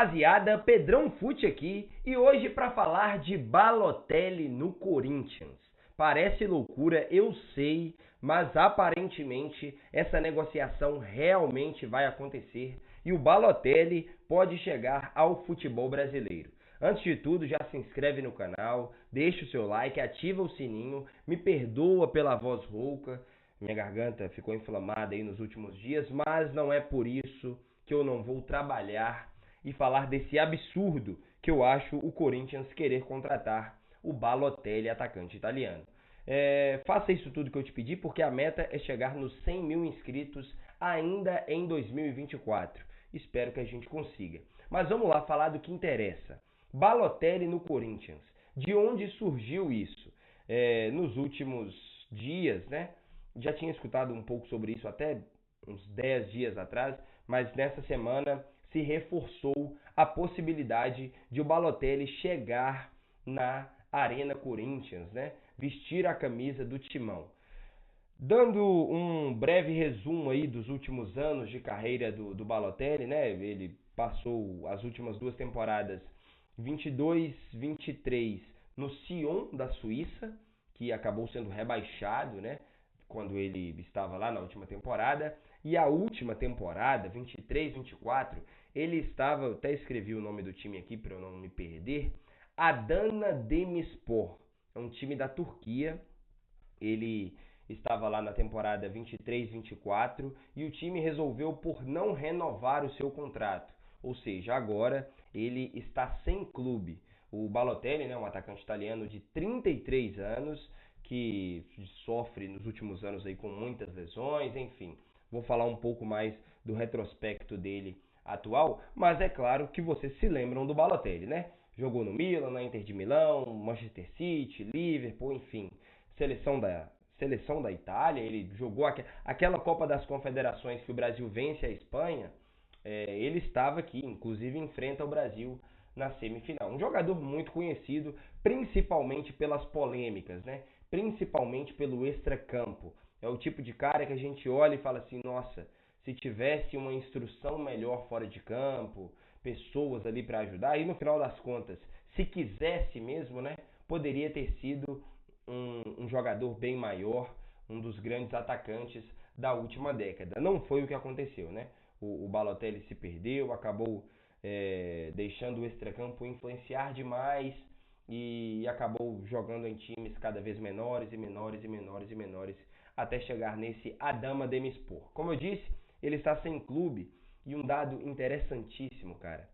rapaziada, Pedrão Fute aqui e hoje para falar de Balotelli no Corinthians. Parece loucura, eu sei, mas aparentemente essa negociação realmente vai acontecer e o Balotelli pode chegar ao futebol brasileiro. Antes de tudo, já se inscreve no canal, deixa o seu like, ativa o sininho, me perdoa pela voz rouca, minha garganta ficou inflamada aí nos últimos dias, mas não é por isso que eu não vou trabalhar e falar desse absurdo que eu acho o Corinthians querer contratar o Balotelli, atacante italiano. Faça isso tudo que eu te pedi, porque a meta é chegar nos 100 mil inscritos ainda em 2024. Espero que a gente consiga. Mas vamos lá falar do que interessa. Balotelli no Corinthians. De onde surgiu isso? Nos últimos dias, né? Já tinha escutado um pouco sobre isso até uns 10 dias atrás, mas nessa semana se reforçou a possibilidade de o Balotelli chegar na Arena Corinthians, né? Vestir a camisa do Timão. Dando um breve resumo aí dos últimos anos de carreira do Balotelli, né? Ele passou as últimas duas temporadas 22, 23 no Sion da Suíça, que acabou sendo rebaixado, né? Quando ele estava lá na última temporada. E a última temporada, 23, 24, ele estava, eu até escrevi o nome do time aqui para eu não me perder, Adana Demirspor. É um time da Turquia. Ele estava lá na temporada 23, 24 e o time resolveu por não renovar o seu contrato. Ou seja, agora ele está sem clube. O Balotelli, né, um atacante italiano de 33 anos, que sofre nos últimos anos aí com muitas lesões, enfim. Vou falar um pouco mais do retrospecto dele atual, mas é claro que vocês se lembram do Balotelli, né? Jogou no Milan, na Inter de Milão, Manchester City, Liverpool, enfim. Seleção da Itália, ele jogou aquela Copa das Confederações que o Brasil vence a Espanha, ele estava aqui, inclusive enfrenta o Brasil na semifinal. Um jogador muito conhecido, principalmente pelas polêmicas, né? Principalmente pelo extracampo. É o tipo de cara que a gente olha e fala assim, nossa, se tivesse uma instrução melhor fora de campo, pessoas ali para ajudar, e no final das contas, se quisesse mesmo, né, poderia ter sido um jogador bem maior, um dos grandes atacantes da última década. Não foi o que aconteceu, né? O Balotelli se perdeu, acabou deixando o extracampo influenciar demais e acabou jogando em times cada vez menores e menores e menores e menores até chegar nesse Adana Demirspor. Como eu disse, ele está sem clube e um dado interessantíssimo, cara,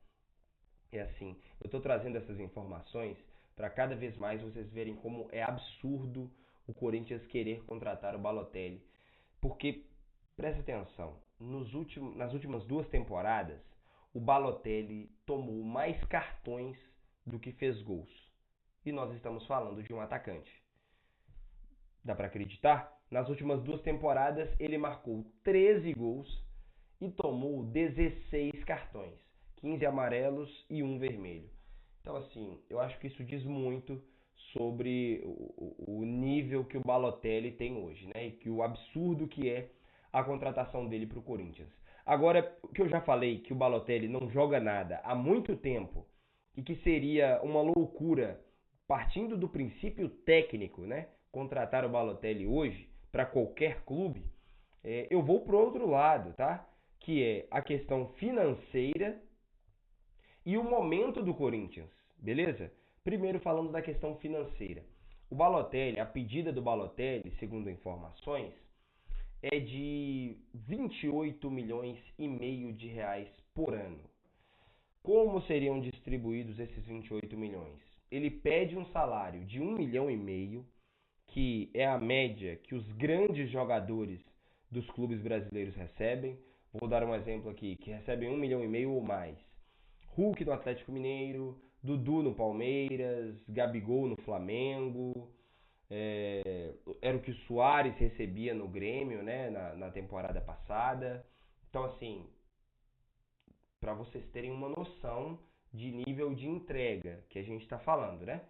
é assim, eu estou trazendo essas informações para cada vez mais vocês verem como é absurdo o Corinthians querer contratar o Balotelli. Porque, presta atenção, nas últimas duas temporadas, o Balotelli tomou mais cartões do que fez gols. E nós estamos falando de um atacante. Dá para acreditar? Nas últimas duas temporadas, ele marcou 13 gols e tomou 16 cartões. 15 amarelos e um vermelho. Então, assim, eu acho que isso diz muito sobre o nível que o Balotelli tem hoje, né? E que o absurdo que é a contratação dele para o Corinthians. Agora, o que eu já falei, que o Balotelli não joga nada há muito tempo e que seria uma loucura, partindo do princípio técnico, né? Contratar o Balotelli hoje para qualquer clube, eu vou para o outro lado, tá? Que é a questão financeira e o momento do Corinthians, beleza? Primeiro falando da questão financeira. O Balotelli, a pedida do Balotelli, segundo informações, é de 28 milhões e meio de reais por ano. Como seriam distribuídos esses 28 milhões? Ele pede um salário de 1 milhão e meio, que é a média que os grandes jogadores dos clubes brasileiros recebem. Vou dar um exemplo aqui, que recebem 1 milhão e meio ou mais. Hulk no Atlético Mineiro, Dudu no Palmeiras, Gabigol no Flamengo, era o que o Suárez recebia no Grêmio, né, na temporada passada. Então, assim, para vocês terem uma noção de nível de entrega que a gente está falando, né?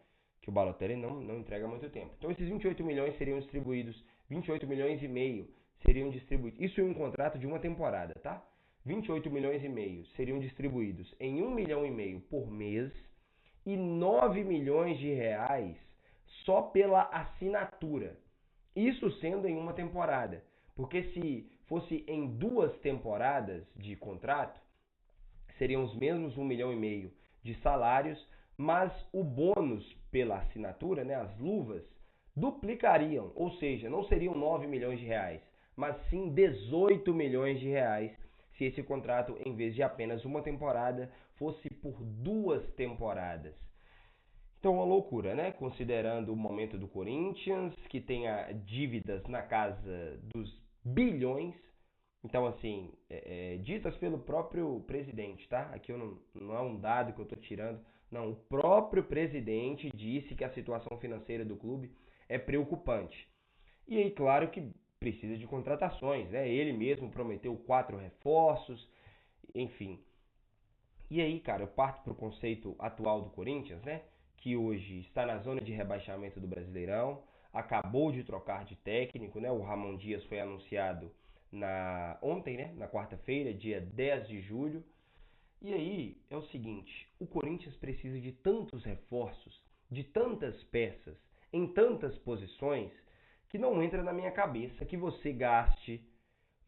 Que o Balotelli não entrega há muito tempo. Então, esses 28 milhões seriam distribuídos, 28 milhões e meio seriam distribuídos. Isso em um contrato de uma temporada, tá? 28 milhões e meio seriam distribuídos em 1 milhão e meio por mês e 9 milhões de reais só pela assinatura. Isso sendo em uma temporada. Porque se fosse em 2 temporadas de contrato, seriam os mesmos 1 milhão e meio de salários, mas o bônus pela assinatura, né, as luvas, duplicariam, ou seja, não seriam 9 milhões de reais, mas sim 18 milhões de reais, se esse contrato, em vez de apenas uma temporada, fosse por 2 temporadas. Então, uma loucura, né? Considerando o momento do Corinthians, que tenha dívidas na casa dos bilhões. Então, assim, ditas pelo próprio presidente, tá? Aqui não é um dado que eu estou tirando. Não, o próprio presidente disse que a situação financeira do clube é preocupante. E aí, claro que precisa de contratações, né? Ele mesmo prometeu 4 reforços, enfim. E aí, cara, eu parto para o conceito atual do Corinthians, né? Que hoje está na zona de rebaixamento do Brasileirão, acabou de trocar de técnico, né? O Ramon Dias foi anunciado ontem, né? Na quarta-feira, dia 10 de julho. E aí é o seguinte, o Corinthians precisa de tantos reforços, de tantas peças, em tantas posições, que não entra na minha cabeça que você gaste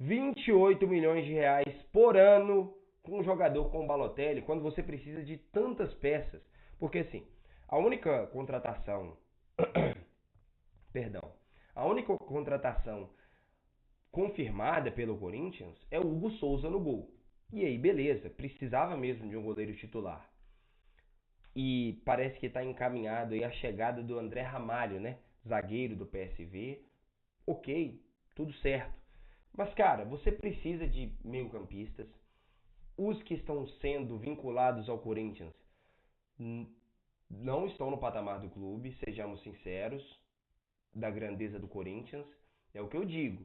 28 milhões de reais por ano com um jogador como o Balotelli, quando você precisa de tantas peças. Porque assim, a única contratação, perdão, a única contratação confirmada pelo Corinthians é o Hugo Souza no gol. E aí, beleza, precisava mesmo de um goleiro titular. E parece que está encaminhado aí a chegada do André Ramalho, né? Zagueiro do PSV. Ok, tudo certo. Mas, cara, você precisa de meio-campistas. Os que estão sendo vinculados ao Corinthians não estão no patamar do clube, sejamos sinceros, da grandeza do Corinthians. É o que eu digo.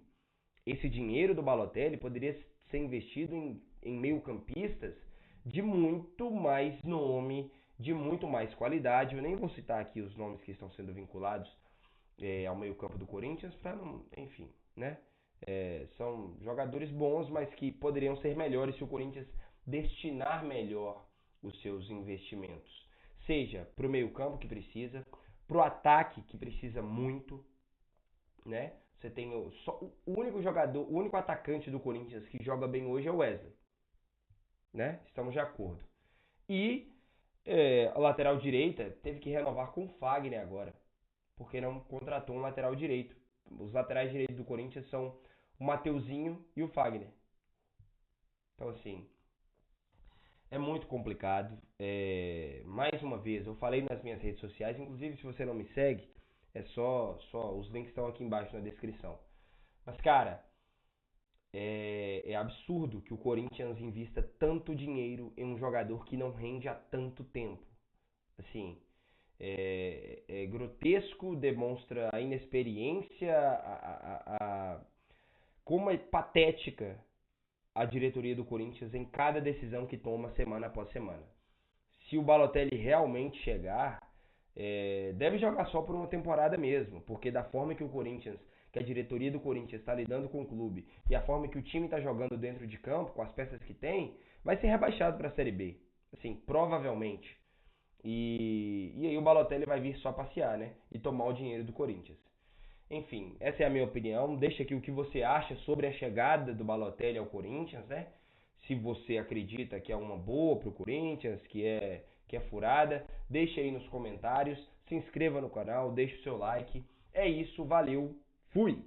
Esse dinheiro do Balotelli poderia ser investido em meio-campistas de muito mais nome, de muito mais qualidade. Eu nem vou citar aqui os nomes que estão sendo vinculados ao meio-campo do Corinthians, para não, enfim, né? São jogadores bons, mas que poderiam ser melhores se o Corinthians destinar melhor os seus investimentos. Seja para o meio-campo que precisa, para o ataque que precisa muito, né? Você tem o único jogador, o único atacante do Corinthians que joga bem hoje é o Wesley, né? Estamos de acordo. E a lateral direita teve que renovar com o Fagner agora, porque não contratou um lateral direito. Os laterais direitos do Corinthians são o Mateuzinho e o Fagner. Então, assim, é muito complicado. Mais uma vez, eu falei nas minhas redes sociais, inclusive se você não me segue, os links estão aqui embaixo na descrição. Mas, cara, é absurdo que o Corinthians invista tanto dinheiro em um jogador que não rende há tanto tempo. Assim, é grotesco, demonstra a inexperiência, como é patética a diretoria do Corinthians em cada decisão que toma semana após semana. Se o Balotelli realmente chegar, deve jogar só por uma temporada mesmo, porque da forma que o Corinthians, que a diretoria do Corinthians está lidando com o clube e a forma que o time está jogando dentro de campo, com as peças que tem, vai ser rebaixado para a Série B. Assim, provavelmente. E aí o Balotelli vai vir só passear, né? E tomar o dinheiro do Corinthians. Enfim, essa é a minha opinião. Deixa aqui o que você acha sobre a chegada do Balotelli ao Corinthians, né? Se você acredita que é uma boa pro Corinthians, que é furada, deixa aí nos comentários. Se inscreva no canal, deixe o seu like. É isso, valeu, fui!